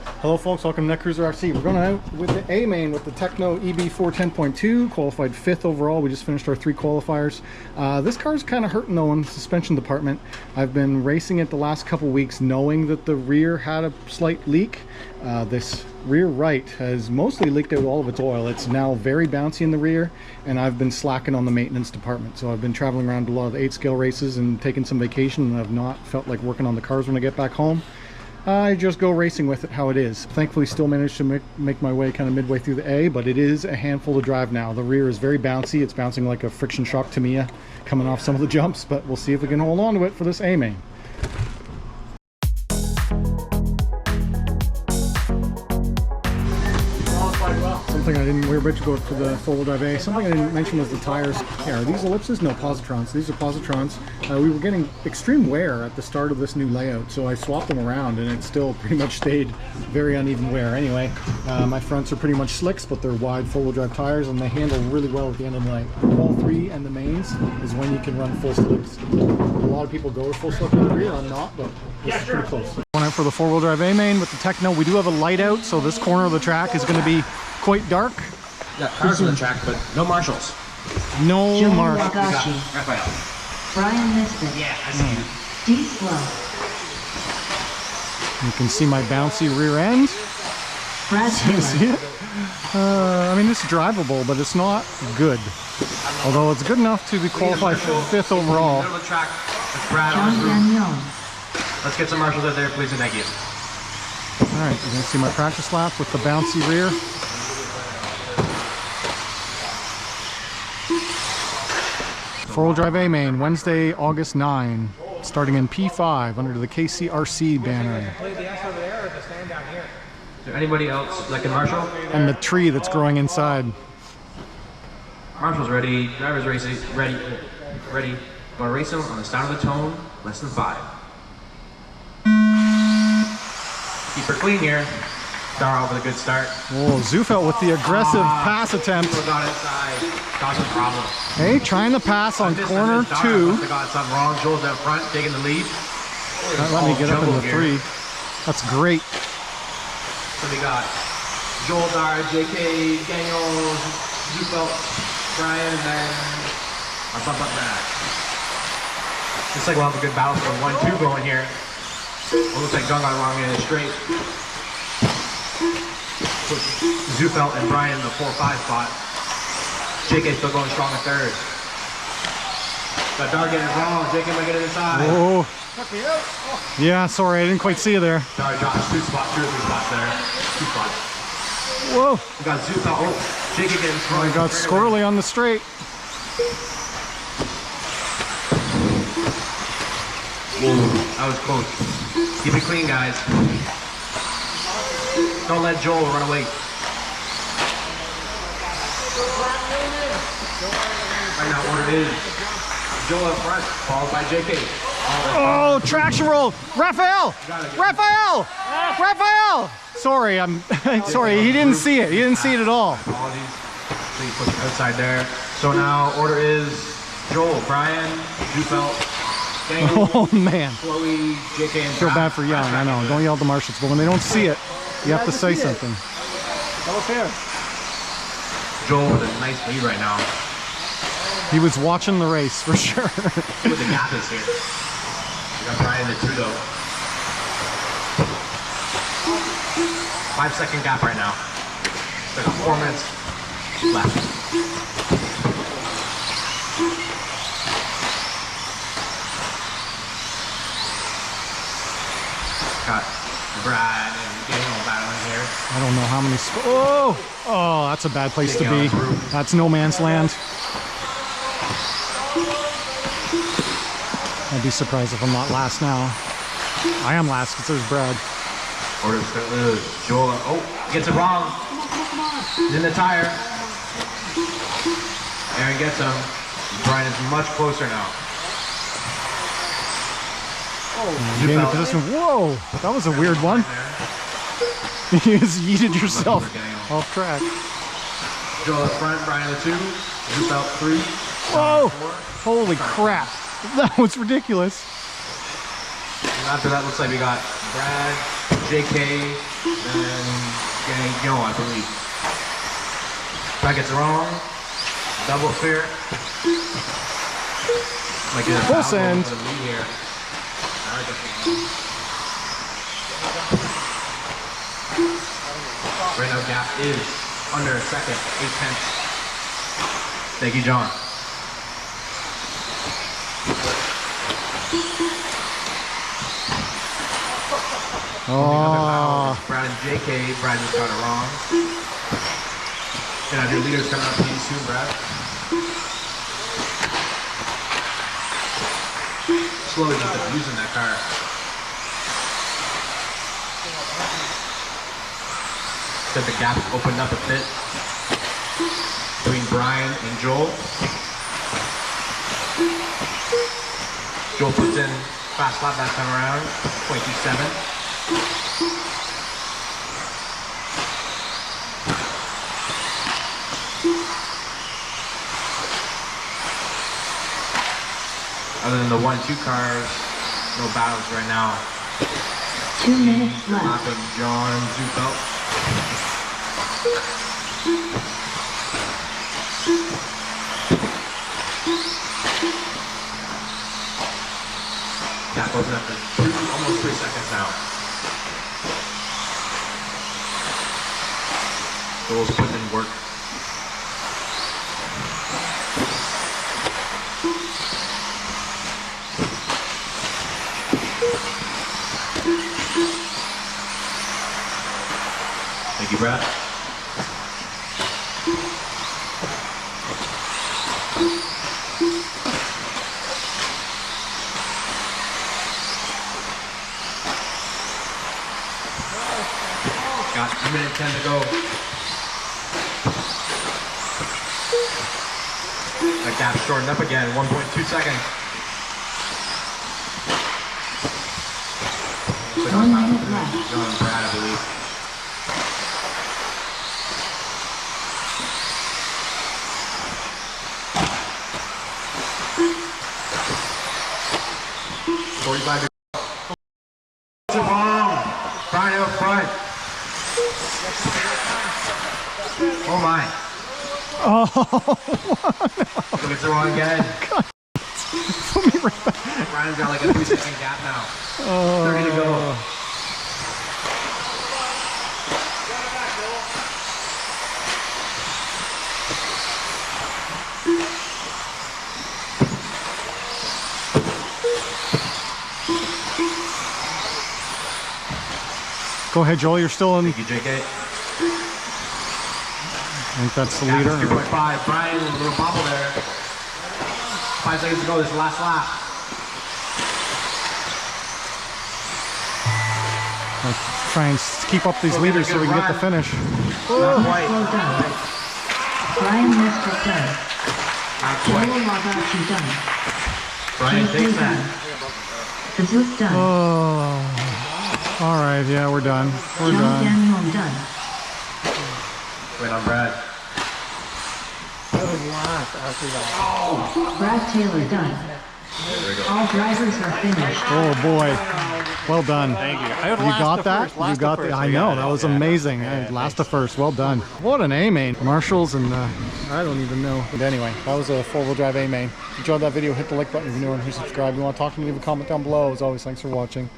Hello folks, welcome to Netcruzer RC. We're going out with the A main with the TEKNO EB410.2, qualified 5th overall. We just finished our 3 qualifiers. This car's kind of hurting though in the suspension department. I've been racing it the last couple weeks knowing that the rear had a slight leak. This rear right has mostly leaked out all of its oil. It's now very bouncy in the rear, and I've been slacking on the maintenance department. So I've been traveling around to a lot of the 8-scale races and taking some vacation, and I've not felt like working on the cars when I get back home. I just go racing with it how it is. Thankfully still managed to make my way kind of midway through the A, but it is a handful to drive now. The rear is very bouncy. It's bouncing like a friction shock Tamiya coming off some of the jumps, but we'll see if we can hold on to it for this A main. Something I didn't, we were about to go for the four-wheel drive A. Something I didn't mention was the tires. Yeah, are these ellipses? No, positrons. These are positrons. We were getting extreme wear at the start of this new layout, so I swapped them around and it still pretty much stayed very uneven wear. Anyway, my fronts are pretty much slicks, but they're wide four-wheel drive tires and they handle really well at the end of the night. All 3 and the mains is when you can run full slicks. A lot of people go to full slick in the rear. I'm not, but this is pretty close. Going out for the four-wheel drive A main with the TEKNO. We do have a light out, so this corner of the track is going to be quite dark. Yeah, cars on the track, but no marshals. No marshals. Raphael. Brian Liston. Yeah, I see you. Deep Slow. You can see my bouncy rear end. Brad You see it? I mean, it's drivable, but it's not good. Although it's good enough to be qualified for 5th overall. Middle of the track. It's Brad John on the roof. Daniel. Let's get some marshals out there, please, and thank you. All right, you're gonna see my practice lap with the bouncy rear. Four-wheel drive A main, Wednesday, August 9, starting in P5 under the KCRC banner. Is there anybody else that can marshal? And the tree that's growing inside. Marshals ready, drivers racing, ready. Gonna race them on the sound of the tone, less than 5. Keep her clean here. Start off with a good start. Oh, Zufelt with the aggressive pass attempt. People got inside, causing problems. Hey, trying to pass on corner 2. They got something wrong. Joel's out front, taking the lead. Let me get up in the 3. That's great. So we got Joel Dar, JK, Daniel, Zufelt, Brian, and then our bump up back. Looks like we'll have a good battle for 1-2 going here. It looks like John got wrong in the straight. Put Zufelt and Brian in the 4-5 spot. JK still going strong at 3rd. Got Dar getting it wrong. JK might get it inside. Oh. Yeah, sorry, I didn't quite see you there. Dar drops 2 spots, 2 or 3 spots there. 2 spots. Whoa. We got Zufelt. Oh, JK getting strong. I got squirrely on the straight. Whoa, that was close. Keep it clean, guys. Don't let Joel run away. Right now, order is Joel up front, followed by JK. Oh, traction roll. Raphael! Raphael! Raphael! Sorry, I'm sorry, he didn't see it. He didn't see it at all. Apologies. Please push it outside there. So now, order is Joel, Brian, Zufelt, Daniel, Oh man. Chloe, JK, and Feel bad for yelling, I know. Don't yell at the marshals, but when they don't see it, you have to say something. Joel with a nice lead right now. He was watching the race for sure. See what the gap is here. We got Brian in the 2 though. 5-second gap right now. We got 4 minutes left. Got Brad and Daniel battling here. I don't know how many. Oh, that's a bad place to be. That's no man's land. I'd be surprised if I'm not last now. I am last because there's Brad. Or Joel. Oh, gets it wrong. He's in the tire. Aaron gets him. Brian is much closer now. Getting the position. Whoa, that was a weird one. You just yeeted yourself off track. Joel up front, Brian the 2, Zufelt 3. Whoa! Holy crap. That was ridiculous. And after that, looks like we got Brad, JK, and Gagnon, I believe. If I get it wrong, double fair. Might get a Full foul send. for the lead here. Right now, gap is under a second, 8/10. Thank you, John. Oh, Brad and JK, Brad just got it wrong. Gonna have your leaders coming up to you soon, Brad. Slowly just abusing that car. Said the gap opened up a bit between Brian and Joel. Joel puts in fast lap that time around, 27. Other than the 1-2 cars, no battles right now. 2 minutes left. Lapping John Zupelt. Gap opened up to almost 3 seconds now. Joel's putting in work. Thank you, Brad. Got 1 minute 10 to go. That gap shortened up again, 1.2 seconds. 1 minute left. John and Brad, I believe. Brian up front. Oh my. oh, Look, it's the wrong again. put me right back. Brian's got like a 3-second gap now. 30 to go. Go ahead, Joel. You're still in. Thank you, JK. I think that's the Gap is leader. 2.5. Brian, a little bobble there. 5 seconds to go. This is the last lap. Let's try and keep up these leaders so we can get the finish. Not quite. Well done. Brian missed it done. Not Joel quite. Wabaki done. Brian JK takes done. that. The Zook done. Oh, all right. Yeah, we're done. We're John done. Gagnon done. Wait on Brad. Brad Taylor done. All drivers are finished. Oh boy. Well done. Thank you. I You got that? You got that? I know. That was amazing. Last to first. Well done. What an A-main. Marshalls and I don't even know. But anyway, that was a four-wheel drive A-main. If you enjoyed that video, hit the like button if you're new and subscribe. If you want to talk to me, leave a comment down below. As always, thanks for watching.